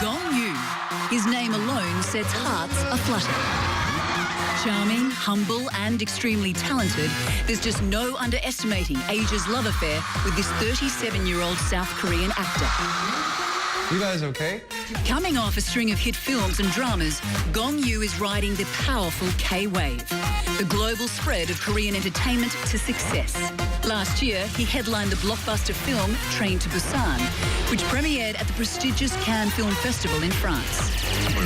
Gong. His name alone sets hearts aflutter. Charming, humble and extremely talented, there's just no underestimating Asia's love affair with this 37-year-old South Korean actor. You guys okay? Coming off a string of hit films and dramas, Gong is riding the powerful K-wave, the global spread of Korean entertainment to success. Last year, he headlined the blockbuster film Train to Busan, which premiered at the prestigious Cannes Film Festival in France.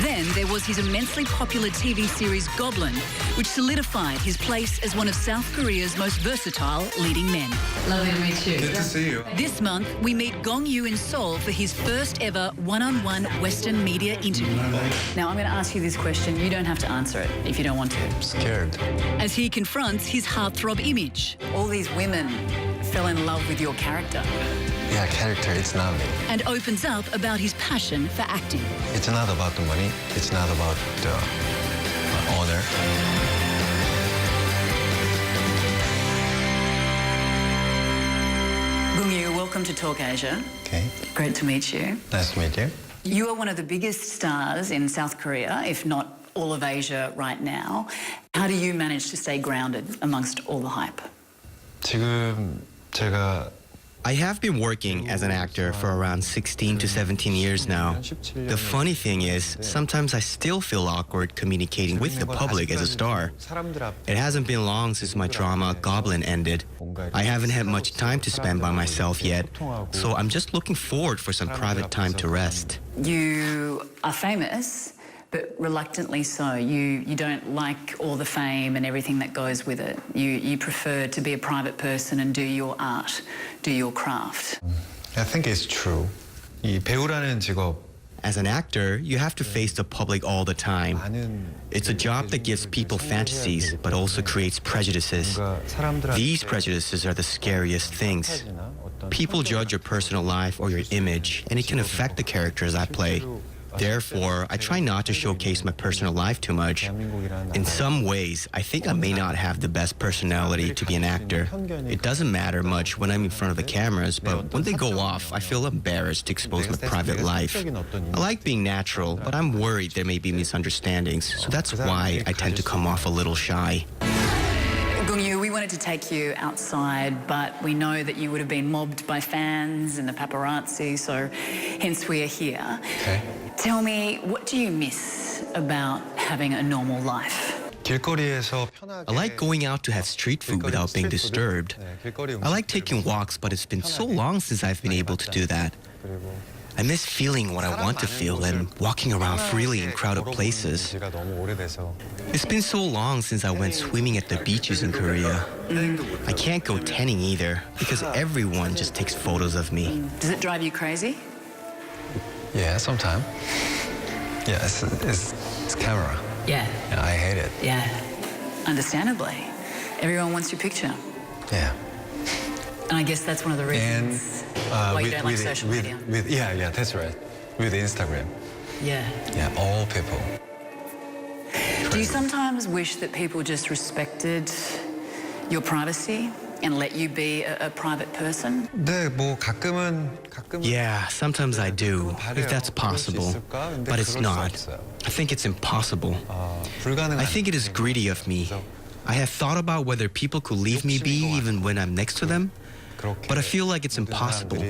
Then there was his immensely popular TV series Goblin, which solidified his place as one of South Korea's most versatile leading men. Lovely to meet you. Good to see you. This month, we meet Gong in Seoul for his first ever one-on-one Western media interview. Now, I'm going to ask you this question. You don't have to answer it if you don't want to. I'm scared. As he confronts his heartthrob image. All these women fell in love with your character. Yeah, character, it's not me. And opens up about his passion for acting. It's not about the money. It's not about the honor. Gong, welcome to TalkAsia. Okay. Great to meet you. Nice to meet you. You are one of the biggest stars in South Korea, if not all of Asia right now. How do you manage to stay grounded amongst all the hype? 지금 제가 I have been working as an actor for around 16 to 17 years now. The funny thing is, sometimes I still feel awkward communicating with the public as a star. It hasn't been long since my drama Goblin ended. I haven't had much time to spend by myself yet, so I'm just looking forward for some private time to rest. You are famous, but reluctantly so. You don't like all the fame and everything that goes with it. You prefer to be a private person and do your art, do your craft. I think it's true. 이 배우라는 직업 As an actor, you have to face the public all the time. It's a job that gives people fantasies, but also creates prejudices. These prejudices are the scariest things. People judge your personal life or your image, and it can affect the characters I play. Therefore, I try not to showcase my personal life too much. In some ways, I think I may not have the best personality to be an actor. It doesn't matter much when I'm in front of the cameras, but when they go off, I feel embarrassed to expose my private life. I like being natural, but I'm worried there may be misunderstandings, so that's why I tend to come off a little shy. Gong, we wanted to take you outside, but we know that you would have been mobbed by fans and the paparazzi, so hence we are here. Okay. Tell me, what do you miss about having a normal life? 길거리에서 I like going out to have street food without being disturbed. I like taking walks, but it's been so long since I've been able to do that. I miss feeling what I want to feel and walking around freely in crowded places. It's been so long since I went swimming at the beaches in Korea. I can't go tanning either because everyone just takes photos of me. Does it drive you crazy? Yeah, sometimes. Yeah, it's camera. Yeah. Yeah, I hate it. Yeah. Understandably. Everyone wants your picture. Yeah. And I guess that's one of the reasons why you don't like social media. Yeah, that's right. With Instagram. Yeah. Yeah, all people. Do you sometimes wish that people just respected your privacy and let you be a private person? 네, 뭐 가끔은 Yeah, sometimes I do, if that's possible, but it's not. I think it's impossible. I think it is greedy of me. I have thought about whether people could leave me be even when I'm next to them, but I feel like it's impossible.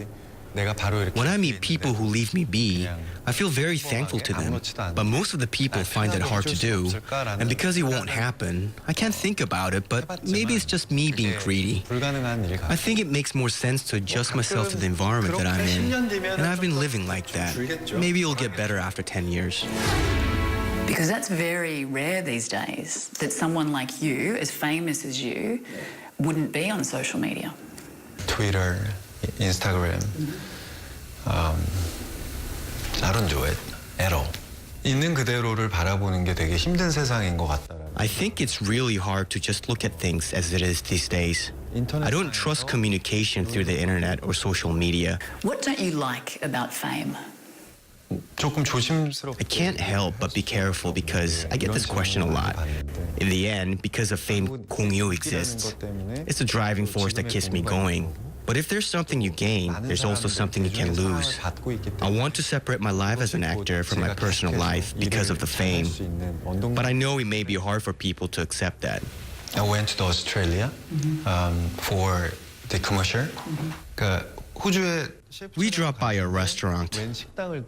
When I meet people who leave me be, I feel very thankful to them, but most of the people find it hard to do, and because it won't happen, I can't think about it, but maybe it's just me being greedy. I think it makes more sense to adjust myself to the environment that I'm in, and I've been living like that. Maybe it'll get better after 10 years. Because that's very rare these days, that someone like you, as famous as you, wouldn't be on social media. Twitter, Instagram. I don't do it at all. 있는 그대로를 바라보는 게 되게 힘든 세상인 것 같다라는. I think it's really hard to just look at things as it is these days. I don't trust communication through the internet or social media. What don't you like about fame? 조금 조심스럽게. I can't help but be careful because I get this question a lot. In the end, because of fame, 공유 exists. It's the driving force that keeps me going. But if there's something you gain, there's also something you can lose. I want to separate my life as an actor from my personal life because of the fame. But I know it may be hard for people to accept that. I went to Australia for the commercial. We dropped by a restaurant.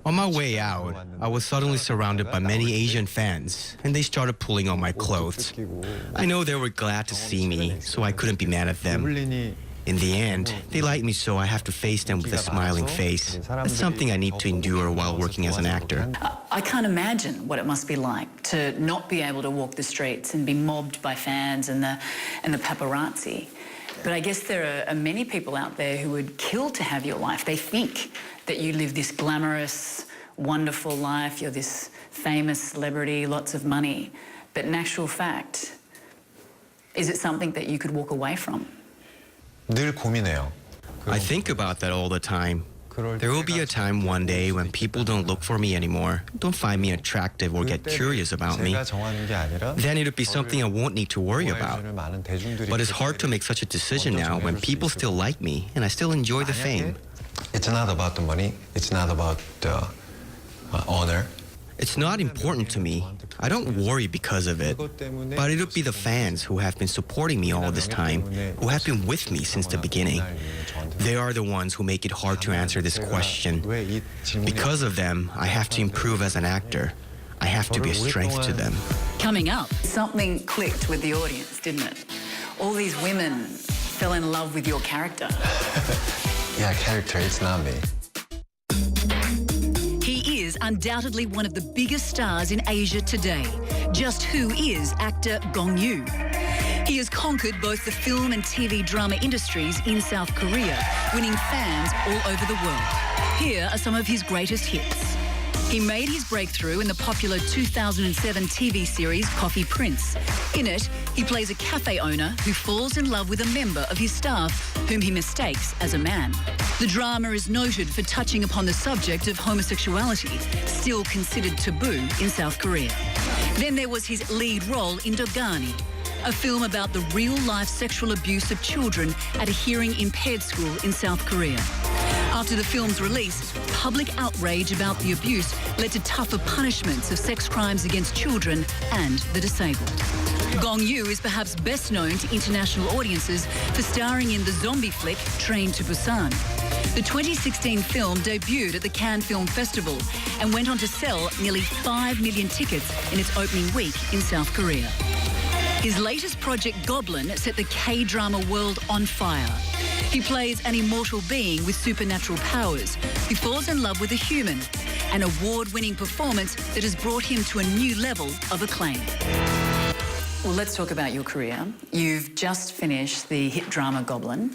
On my way out, I was suddenly surrounded by many Asian fans, and they started pulling on my clothes. I know they were glad to see me, so I couldn't be mad at them. In the end, they like me, so I have to face them with a smiling face. That's something I need to endure while working as an actor. I can't imagine what it must be like to not be able to walk the streets and be mobbed by fans and the paparazzi. But I guess there are many people out there who would kill to have your life. They think that you live this glamorous, wonderful life, you're this famous celebrity, lots of money. But in actual fact, is it something that you could walk away from? 늘 고민해요. I think about that all the time. There will be a time one day when people don't look for me anymore, don't find me attractive or get curious about me. Then it'll be something I won't need to worry about. But it's hard to make such a decision now when people still like me and I still enjoy the fame. It's not about the money. It's not about the honor. It's not important to me. I don't worry because of it. But it'll be the fans who have been supporting me all this time, who have been with me since the beginning. They are the ones who make it hard to answer this question. Because of them, I have to improve as an actor. I have to be a strength to them. Coming up, something clicked with the audience, didn't it? All these women fell in love with your character. Yeah, character, it's not me. He is undoubtedly one of the biggest stars in Asia today. Just who is actor Gong Yoo? He has conquered both the film and TV drama industries in South Korea, winning fans all over the world. Here are some of his greatest hits. He made his breakthrough in the popular 2007 TV series Coffee Prince. In it, he plays a cafe owner who falls in love with a member of his staff whom he mistakes as a man. The drama is noted for touching upon the subject of homosexuality, still considered taboo in South Korea. Then there was his lead role in Dogani, a film about the real-life sexual abuse of children at a hearing-impaired school in South Korea. After the film's release, public outrage about the abuse led to tougher punishments of sex crimes against children and the disabled. Gong Yoo is perhaps best known to international audiences for starring in the zombie flick Train to Busan. The 2016 film debuted at the Cannes Film Festival and went on to sell nearly 5 million tickets in its opening week in South Korea. His latest project, Goblin, set the K-drama world on fire. He plays an immortal being with supernatural powers who falls in love with a human, an award-winning performance that has brought him to a new level of acclaim. Well, let's talk about your career. You've just finished the hit drama Goblin.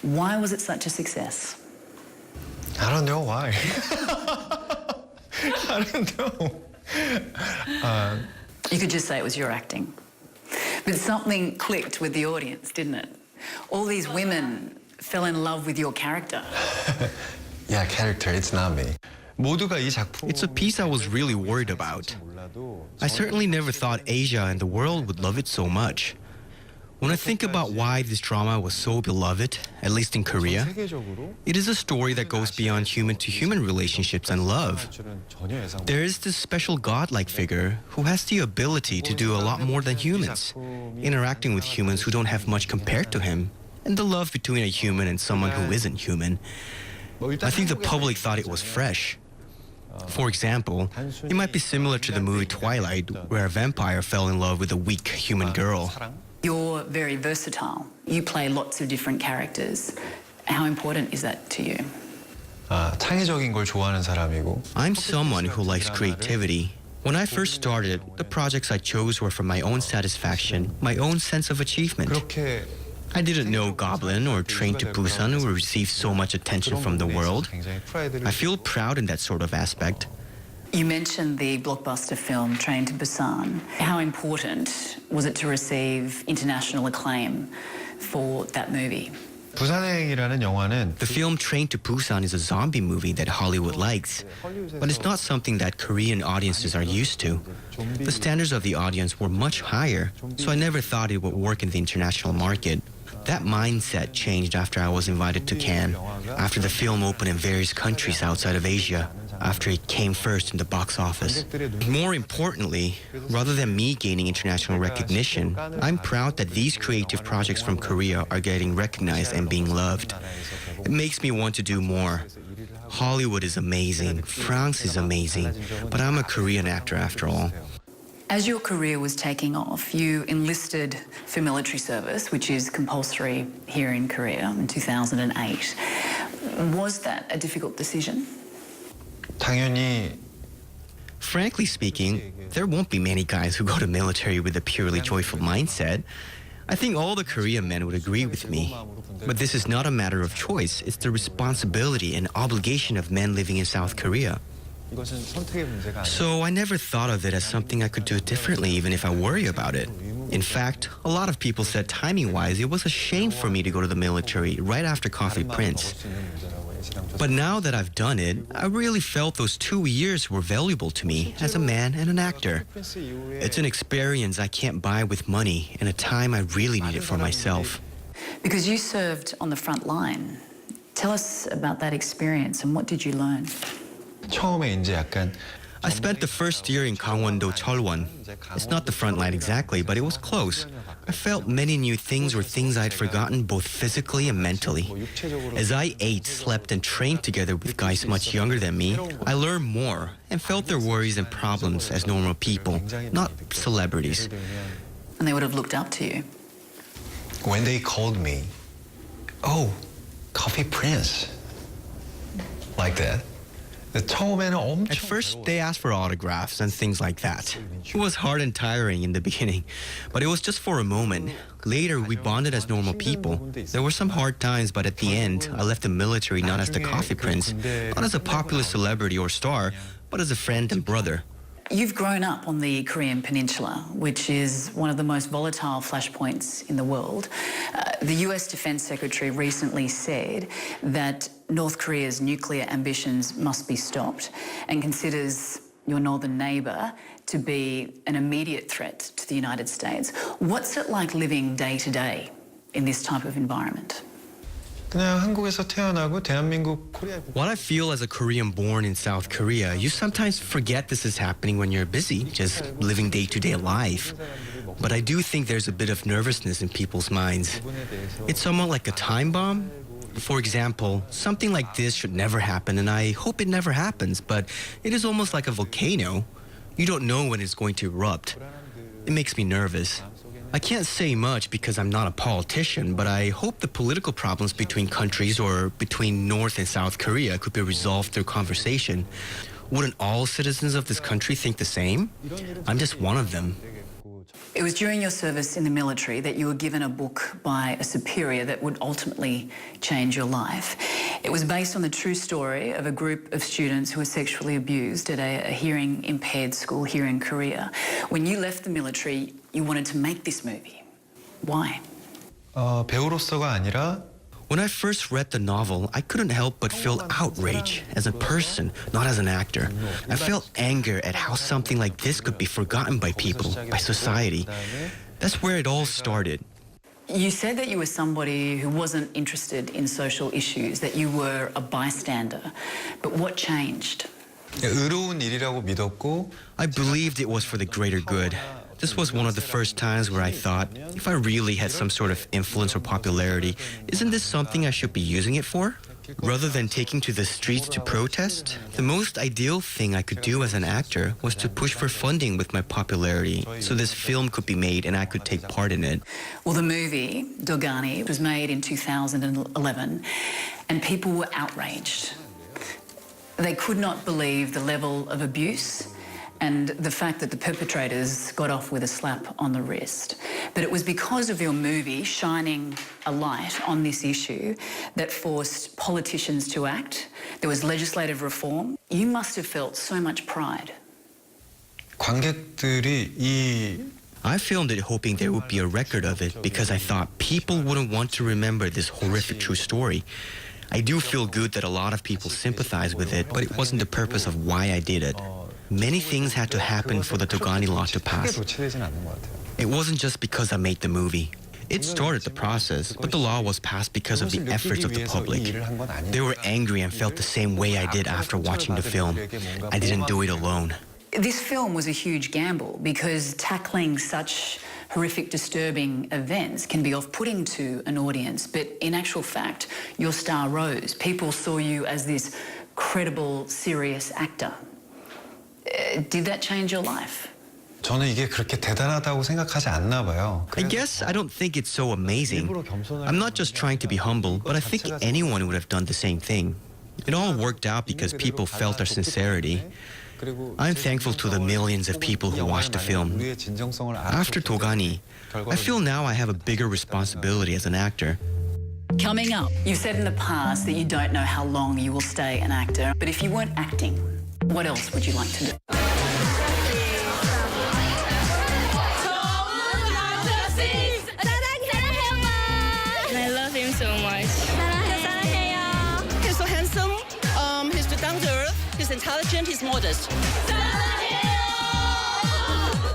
Why was it such a success? I don't know why. I don't know. You could just say it was your acting. But something clicked with the audience, didn't it? All these women fell in love with your character. Yeah, character, it's not me. It's a piece I was really worried about. I certainly never thought Asia and the world would love it so much. When I think about why this drama was so beloved, at least in Korea, it is a story that goes beyond human-to-human relationships and love. There is this special godlike figure who has the ability to do a lot more than humans, interacting with humans who don't have much compared to him, and the love between a human and someone who isn't human. I think the public thought it was fresh. For example, it might be similar to the movie Twilight, where a vampire fell in love with a weak human girl. You're very versatile. You play lots of different characters. How important is that to you? 창의적인 걸 좋아하는 사람이고. I'm someone who likes creativity. When I first started, the projects I chose were for my own satisfaction, my own sense of achievement. I didn't know Goblin or Train to Busan would receive so much attention from the world. I feel proud in that sort of aspect. You mentioned the blockbuster film Train to Busan. How important was it to receive international acclaim for that movie? The film Train to Busan is a zombie movie that Hollywood likes, but it's not something that Korean audiences are used to. The standards of the audience were much higher, so I never thought it would work in the international market. That mindset changed after I was invited to Cannes, after the film opened in various countries outside of Asia, after it came first in the box office. More importantly, rather than me gaining international recognition, I'm proud that these creative projects from Korea are getting recognized and being loved. It makes me want to do more. Hollywood is amazing, France is amazing, but I'm a Korean actor after all. As your career was taking off, you enlisted for military service, which is compulsory here in Korea in 2008. Was that a difficult decision? 당연히 Frankly speaking, there won't be many guys who go to military with a purely joyful mindset. I think all the Korean men would agree with me. But this is not a matter of choice. It's the responsibility and obligation of men living in South Korea. 이것은 선택의 문제가 아니라 So I never thought of it as something I could do differently even if I worry about it. In fact, a lot of people said timing-wise it was a shame for me to go to the military right after Coffee Prince. But now that I've done it, I really felt those 2 years were valuable to me as a man and an actor. It's an experience I can't buy with money and a time I really needed for myself. Because you served on the front line. Tell us about that experience and what did you learn? 처음에 이제 약간 I spent the first year in Gangwon-do Cheolwon. It's not the front line exactly, but it was close. I felt many new things or things I'd forgotten both physically and mentally. As I ate, slept, and trained together with guys much younger than me, I learned more and felt their worries and problems as normal people, not celebrities. And they would have looked up to you. when they called me, oh, Coffee Prince, like that. 처음에는 엄청 At first, they asked for autographs and things like that. It was hard and tiring in the beginning, but it was just for a moment. Later, we bonded as normal people. There were some hard times, but at the end, I left the military not as the Coffee Prince, not as a popular celebrity or star, but as a friend and brother. You've grown up on the Korean Peninsula, which is one of the most volatile flashpoints in the world. The US Defense Secretary recently said that North Korea's nuclear ambitions must be stopped and considers your northern neighbour to be an immediate threat to the United States. What's it like living day to day in this type of environment? 그냥 한국에서 태어나고 대한민국 코리아. What I feel as a Korean born in South Korea, you sometimes forget this is happening when you're busy, just living day-to-day life. But I do think there's a bit of nervousness in people's minds. It's somewhat like a time bomb. For example, something like this should never happen, and I hope it never happens, but it is almost like a volcano. You don't know when it's going to erupt. It makes me nervous. I can't say much because I'm not a politician, but I hope the political problems between countries or between North and South Korea could be resolved through conversation. Wouldn't all citizens of this country think the same? I'm just one of them. It was during your service in the military that you were given a book by a superior that would ultimately change your life. It was based on the true story of a group of students who were sexually abused at a hearing-impaired school here in Korea. When you left the military, you wanted to make this movie. Why? 배우로서가 아니라 When I first read the novel, I couldn't help but feel outrage as a person, not as an actor. I felt anger at how something like this could be forgotten by people, by society. That's where it all started. You said that you were somebody who wasn't interested in social issues, that you were a bystander. But what changed? 의로운 일이라고 믿었고 I believed it was for the greater good. This was one of the first times where I thought, if I really had some sort of influence or popularity, isn't this something I should be using it for? Rather than taking to the streets to protest, the most ideal thing I could do as an actor was to push for funding with my popularity so this film could be made and I could take part in it. Well, the movie, Dogani, was made in 2011 and people were outraged. They could not believe the level of abuse and the fact that the perpetrators got off with a slap on the wrist. But it was because of your movie shining a light on this issue that forced politicians to act. There was legislative reform. You must have felt so much pride. 관객들이 I filmed it hoping there would be a record of it because I thought people wouldn't want to remember this horrific true story. I do feel good that a lot of people sympathize with it, but it wasn't the purpose of why I did it. Many things had to happen for the Dogani law to pass. It wasn't just because I made the movie. It started the process, but the law was passed because of the efforts of the public. They were angry and felt the same way I did after watching the film. I didn't do it alone. This film was a huge gamble because tackling such horrific, disturbing events can be off-putting to an audience, but in actual fact, your star rose. People saw you as this credible, serious actor. Did that change your life? 저는 이게 그렇게 대단하다고 생각하지 않나 봐요. I guess I don't think it's so amazing. I'm not just trying to be humble, but I think anyone would have done the same thing. It all worked out because people felt our sincerity. I'm thankful to the millions of people who watched the film. After Togani, I feel now I have a bigger responsibility as an actor. Coming up, you've said in the past that you don't know how long you will stay an actor, but if you weren't acting, what else would you like to do? I love him so much. He's so handsome. He's down to earth. He's intelligent. He's modest.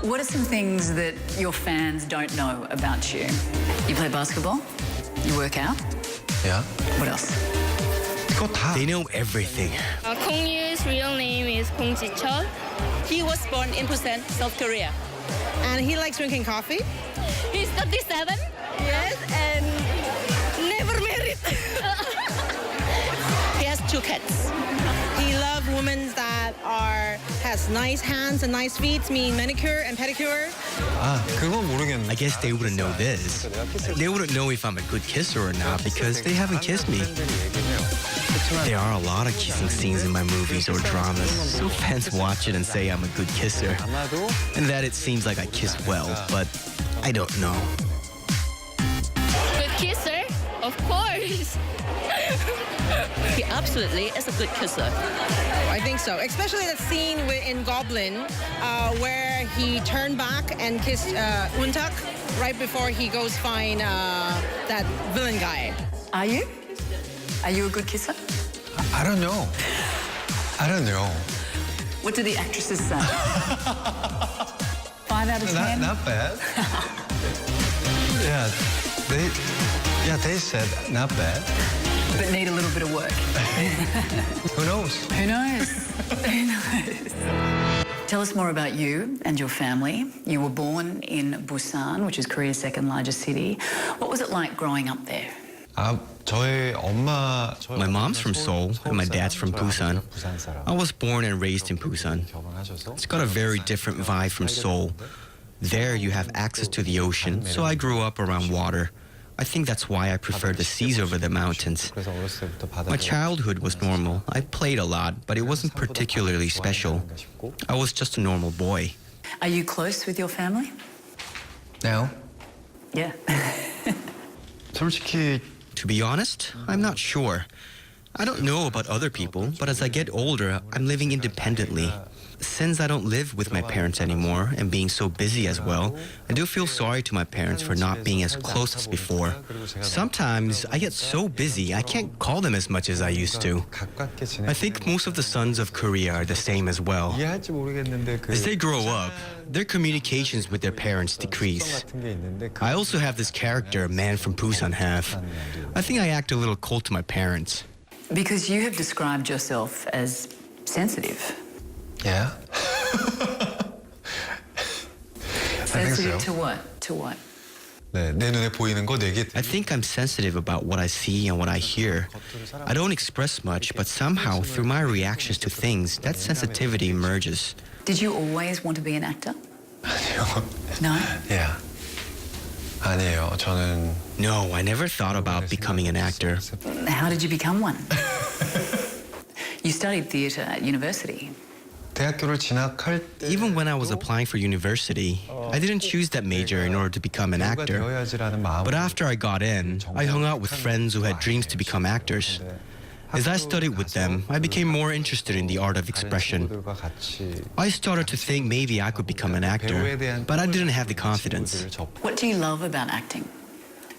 What are some things that your fans don't know about you? You play basketball? You work out? Yeah. What else? 그거 다. They know everything. Kong Yu's real name is Kong Ji-chul. He was born in Busan, South Korea. And he likes drinking coffee. He's 37. Yes, and never married. He has 2 cats. He loves women that has nice hands and nice feet, meaning manicure and pedicure. 아, 그건 모르겠네. I guess they wouldn't know this. They wouldn't know if I'm a good kisser or not because they haven't kissed me. There are a lot of kissing scenes in my movies or dramas, so fans watch it and say I'm a good kisser. And that it seems like I kiss well, but I don't know. Good kisser? Of course. He absolutely is a good kisser. I think so, especially that scene in Goblin where he turned back and kissed Untak right before he goes find that villain guy. Are you? Are you a good kisser? I don't know. I don't know. What do the actresses say? 5 out of 10? Not bad. They said not bad. But need a little bit of work. Who knows? Who knows? Who knows? Tell us more about you and your family. You were born in Busan, which is Korea's second largest city. What was it like growing up there? My mom's from Seoul and my dad's from Busan. I was born and raised in Busan. It's got a very different vibe from Seoul. There you have access to the ocean, so I grew up around water. I think that's why I prefer the seas over the mountains. My childhood was normal. I played a lot, but it wasn't particularly special. I was just a normal boy. Are you close with your family? Now? Yeah. 솔직히 To be honest, I'm not sure. I don't know about other people, but as I get older, I'm living independently. Since I don't live with my parents anymore and being so busy as well, I do feel sorry to my parents for not being as close as before. Sometimes I get so busy I can't call them as much as I used to. I think most of the sons of Korea are the same as well. As they grow up, their communications with their parents decrease. I also have this character a man from Busan have. I think I act a little cold to my parents. Because you have described yourself as sensitive. Yeah. Sensitive to what? To what? 네, 내 눈에 보이는 거 네 개. I think I'm sensitive about what I see and what I hear. I don't express much, but somehow through my reactions to things, that sensitivity emerges. Did you always want to be an actor? 아니요. No? Yeah. 아니에요. 저는 No, I never thought about becoming an actor. How did you become one? You studied theatre at university. 대학교를 진학할 때 Even when I was applying for university, I didn't choose that major in order to become an actor. 되어야지라는 마음. But after I got in, I hung out with friends who had dreams to become actors. As I studied with them, I became more interested in the art of expression. I started to think maybe I could become an actor, but I didn't have the confidence. What do you love about acting?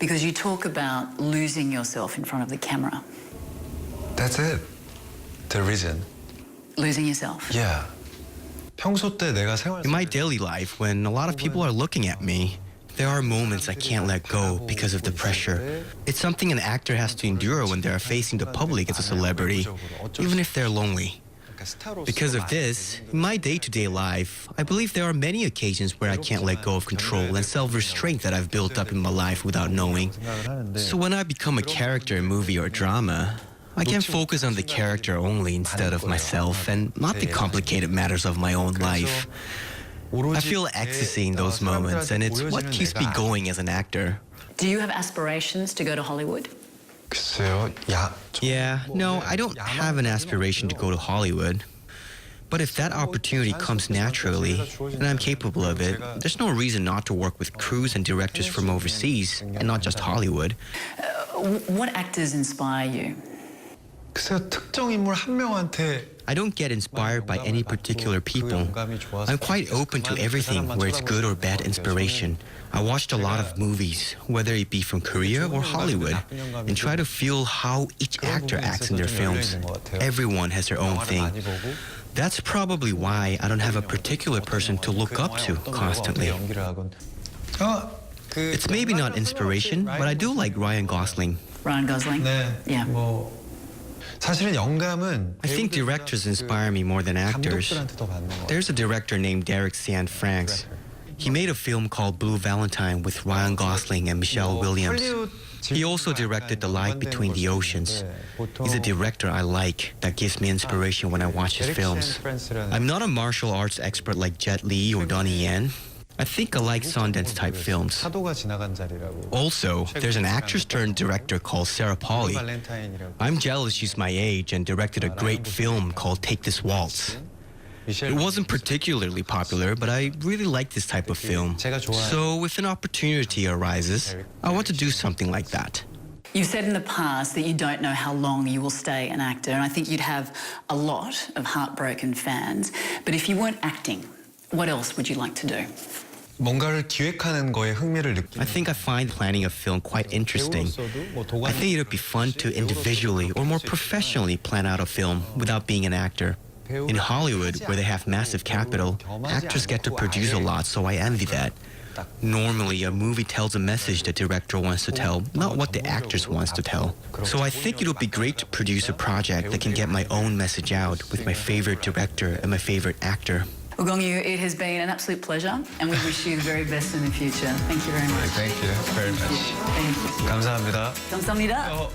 Because you talk about losing yourself in front of the camera. That's it. The reason. Losing yourself. Yeah. 평소 때 내가 생활 In my daily life, when a lot of people are looking at me, there are moments I can't let go because of the pressure. It's something an actor has to endure when they're facing the public as a celebrity, even if they're lonely. Because of this, in my day-to-day life, I believe there are many occasions where I can't let go of control and self-restraint that I've built up in my life without knowing. So when I become a character in a movie or drama, I can focus on the character only instead of myself and not the complicated matters of my own life. I feel ecstasy in those moments, and it's what keeps me going as an actor. Do you have aspirations to go to Hollywood? Yeah, no, I don't have an aspiration to go to Hollywood. But if that opportunity comes naturally, and I'm capable of it, there's no reason not to work with crews and directors from overseas, and not just Hollywood. What actors inspire you? I don't get inspired by any particular people. I'm quite open to everything where it's good or bad inspiration. I watched a lot of movies, whether it be from Korea or Hollywood, and try to feel how each actor acts in their films. Everyone has their own thing. That's probably why I don't have a particular person to look up to constantly. It's maybe not inspiration, but I do like Ryan Gosling. Ryan Gosling? Yeah. I think directors inspire me more than actors. There's a director named Derek Cian Franks. He made a film called Blue Valentine with Ryan Gosling and Michelle Williams. He also directed The Light Between the Oceans. He's a director I like that gives me inspiration when I watch his films. I'm not a martial arts expert like Jet Li or Donnie Yen. I think I like Sundance-type films. Also, there's an actress-turned-director called Sarah Polley. I'm jealous she's my age and directed a great film called Take This Waltz. It wasn't particularly popular, but I really like this type of film. So if an opportunity arises, I want to do something like that. You've said in the past that you don't know how long you will stay an actor, and I think you'd have a lot of heartbroken fans. But if you weren't acting, what else would you like to do? 뭔가를 기획하는 거에 흥미를 I think I find planning a film quite interesting. I think it would be fun to individually or more professionally plan out a film without being an actor. In Hollywood, where they have massive capital, actors get to produce a lot, so I envy that. Normally, a movie tells a message the director wants to tell, not what the actors wants to tell. So I think it would be great to produce a project that can get my own message out with my favorite director and my favorite actor. Well, Gong Yoo, it has been an absolute pleasure, and we wish you the very best in the future. Thank you very much. Thank you very much. Thank you. 감사합니다. 감사합니다.